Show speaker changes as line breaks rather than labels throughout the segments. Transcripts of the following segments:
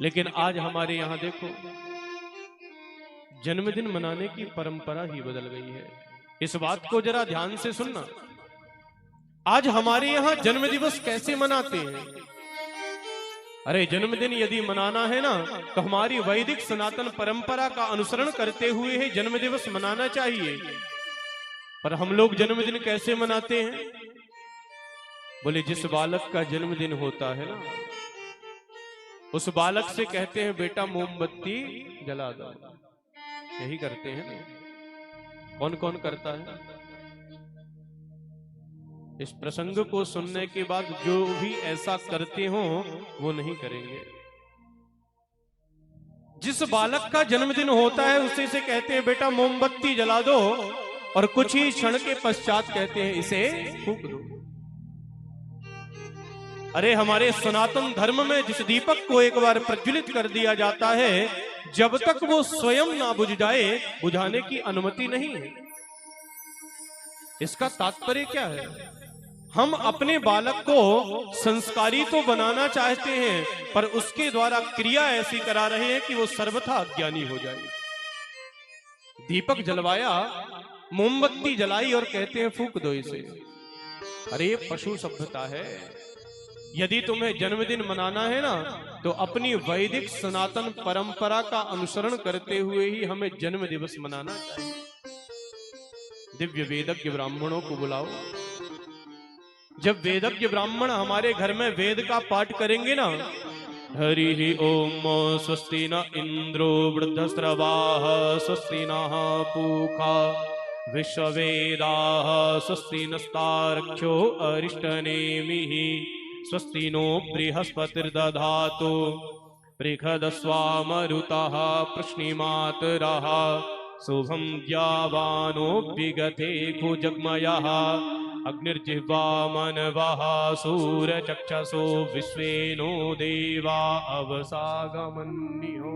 लेकिन आज हमारे यहां देखो, जन्मदिन मनाने की परंपरा ही बदल गई है। इस बात को जरा ध्यान से सुनना। आज हमारे यहां जन्म दिवस कैसे मनाते हैं? अरे जन्मदिन यदि मनाना है ना, तो हमारी वैदिक सनातन परंपरा का अनुसरण करते हुए ही जन्म दिवस मनाना चाहिए। पर हम लोग जन्मदिन कैसे मनाते हैं? बोले जिस बालक का जन्मदिन होता है ना, उस बालक से कहते हैं बेटा मोमबत्ती जला दो। यही करते हैं ना। कौन कौन करता है? इस प्रसंग को सुनने के बाद जो भी ऐसा करते हो वो नहीं करेंगे। जिस बालक का जन्मदिन होता है उसे से कहते हैं बेटा मोमबत्ती जला दो, और कुछ ही क्षण के पश्चात कहते हैं इसे फूंक दो। अरे हमारे सनातन धर्म में जिस दीपक को एक बार प्रज्वलित कर दिया जाता है, जब तक वो स्वयं ना बुझ जाए बुझाने की अनुमति नहीं है। इसका तात्पर्य क्या है? हम अपने बालक को संस्कारी तो बनाना चाहते हैं, पर उसके द्वारा क्रिया ऐसी करा रहे हैं कि वो सर्वथा अज्ञानी हो जाए। दीपक जलवाया, मोमबत्ती जलाई और कहते हैं फूंक दो इसे। अरे ये पशु सभ्यता है। यदि तुम्हें जन्मदिन मनाना है ना, तो अपनी वैदिक सनातन परंपरा का अनुसरण करते हुए ही हमें जन्म दिवस मनाना चाहिए। दिव्य वेदज्ञ ब्राह्मणों को बुलाओ। जब वेदज्ञ ब्राह्मण हमारे घर में वेद का पाठ करेंगे ना, हरि ओम स्वस्ति न इंद्रो वृद्धस्रवाः स्वस्ति नः पूषा विश्ववेदाः स्वस्ति नस्तार्क्ष्यो अरिष्टनेमिः स्वस्ति नो बृहस्पतिर्दधातु बृहदस्वामरुतः प्रश्निमातरः शुभं द्यावानो विगते खुजग्मयः अग्निर्जिह्वा मनवः सूर्यचक्षसो विश्वेनो देवा अवसागमन्यो।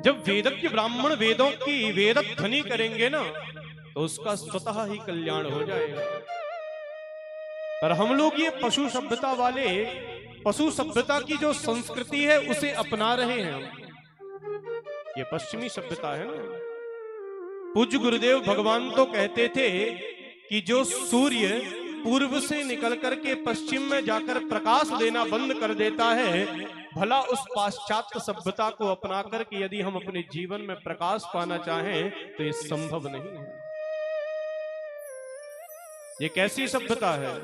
जब वेदज्ञ ब्राह्मण वेदों की वेदध्वनि करेंगे ना, तो उसका स्वतः ही कल्याण हो जाएगा। पर हम लोग ये पशु सभ्यता वाले, पशु सभ्यता की जो संस्कृति है उसे अपना रहे हैं। ये पश्चिमी सभ्यता है ना। पूज्य गुरुदेव भगवान तो कहते थे कि जो सूर्य पूर्व से निकल करके पश्चिम में जाकर प्रकाश देना बंद कर देता है, भला उस पाश्चात्य सभ्यता को अपना करके यदि हम अपने जीवन में प्रकाश पाना चाहें तो ये संभव नहीं है। ये कैसी सभ्यता है?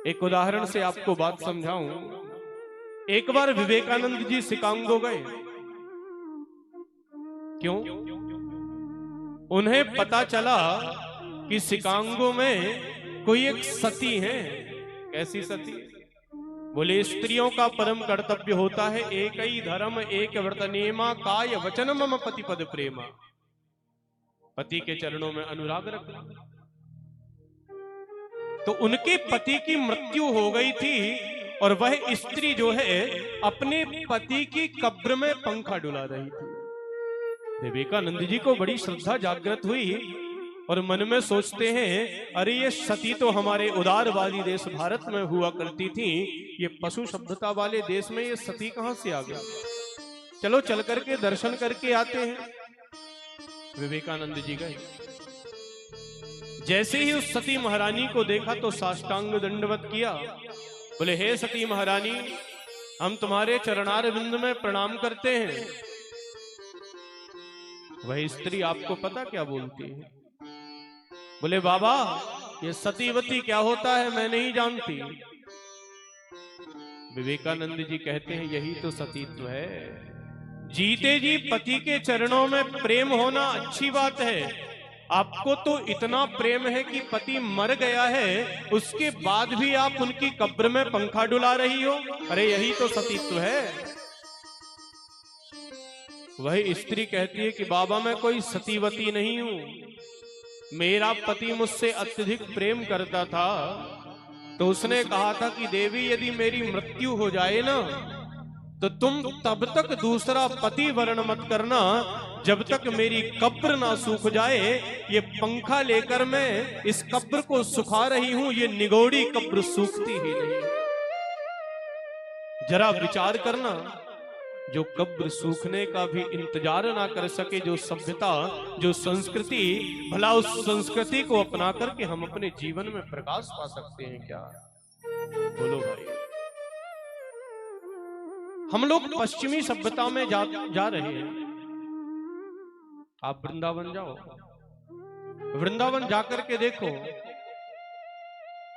एक उदाहरण से आपको बात समझाऊं। एक बार विवेकानंद जी शिकागो गए। क्यों? उन्हें पता चला कि शिकागो में कोई एक सती है। कैसी सती? बोले स्त्रियों का परम कर्तव्य होता है एक ही धर्म एक व्रत नियमा काय वचन मम पति पद प्रेमा। पति के चरणों में अनुराग रखना। तो उनके पति की मृत्यु हो गई थी और वह स्त्री जो है अपने पति की कब्र में पंखा डुला रही थी। विवेकानंद जी को बड़ी श्रद्धा जागृत हुई और मन में सोचते हैं, अरे ये सती तो हमारे उदारवादी देश भारत में हुआ करती थी, ये पशु सभ्यता वाले देश में ये सती कहां से आ गया? चलो चल करके दर्शन करके आते हैं। विवेकानंद जी गए। जैसे ही उस सती महारानी को देखा तो साष्टांग दंडवत किया। बोले हे सती महारानी, हम तुम्हारे चरणार बिंद में प्रणाम करते हैं। वह स्त्री आपको पता क्या बोलती है? बोले बाबा ये सतीवती क्या होता है मैं नहीं जानती। विवेकानंद जी कहते हैं यही तो सतीत्व है। जीते जी पति के चरणों में प्रेम होना अच्छी बात है। आपको तो इतना प्रेम है कि पति मर गया है, उसके बाद भी आप उनकी कब्र में पंखा डुला रही हो। अरे यही तो सतीत्व है। वही स्त्री कहती है कि बाबा मैं कोई सतीवती नहीं हूं, मेरा पति मुझसे अत्यधिक प्रेम करता था, तो उसने कहा था कि देवी यदि मेरी मृत्यु हो जाए ना, तो तुम तब तक दूसरा पति वर्ण मत करना जब तक मेरी कब्र ना सूख जाए। ये पंखा लेकर मैं इस कब्र को सुखा रही हूं, ये निगोड़ी कब्र सूखती ही नहीं। जरा विचार करना, जो कब्र सूखने का भी इंतजार ना कर सके, जो सभ्यता, जो संस्कृति, भला उस संस्कृति को अपना करके हम अपने जीवन में प्रकाश पा सकते हैं क्या? बोलो भाई। हम लोग पश्चिमी सभ्यता में जा रहे हैं। आप वृंदावन जाओ, वृंदावन जाकर के देखो,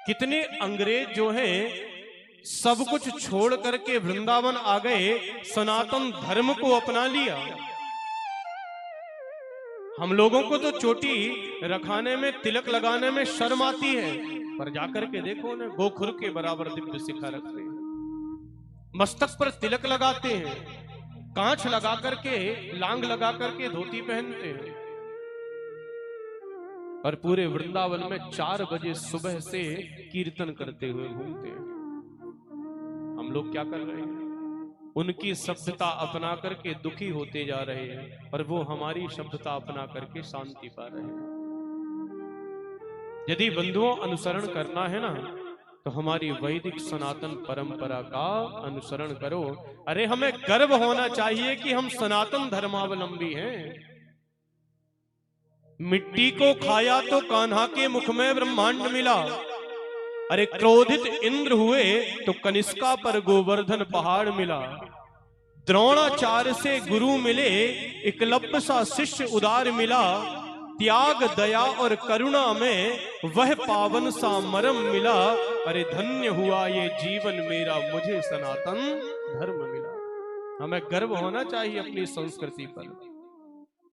कितने अंग्रेज जो हैं सब कुछ छोड़ करके वृंदावन आ गए, सनातन धर्म को अपना लिया। हम लोगों को तो चोटी रखाने में, तिलक लगाने में शर्म आती है, पर जाकर के देखो ना, गोखुर के बराबर दिव्य शिखा रखते हैं, मस्तक पर तिलक लगाते हैं, कांच लगा करके, लांग लगा करके धोती पहनते हैं, और पूरे वृंदावन में 4 बजे सुबह से कीर्तन करते हुए घूमते हैं। हम लोग क्या कर रहे हैं? उनकी सभ्यता अपना करके दुखी होते जा रहे हैं, और वो हमारी सभ्यता अपना करके शांति पा रहे हैं। यदि बंधुओं अनुसरण करना है ना, तो हमारी वैदिक सनातन परंपरा का अनुसरण करो। अरे हमें गर्व होना चाहिए कि हम सनातन धर्मावलंबी हैं। मिट्टी को खाया तो कान्हा के मुख में ब्रह्मांड मिला। अरे क्रोधित इंद्र हुए तो कनिष्का पर गोवर्धन पहाड़ मिला। द्रोणाचार्य से गुरु मिले, एकलव्य सा शिष्य उदार मिला। त्याग, दया और करुणा में वह पावन सा मरम मिला। अरे धन्य हुआ ये जीवन मेरा, मुझे सनातन धर्म मिला। हमें गर्व होना चाहिए अपनी संस्कृति पर।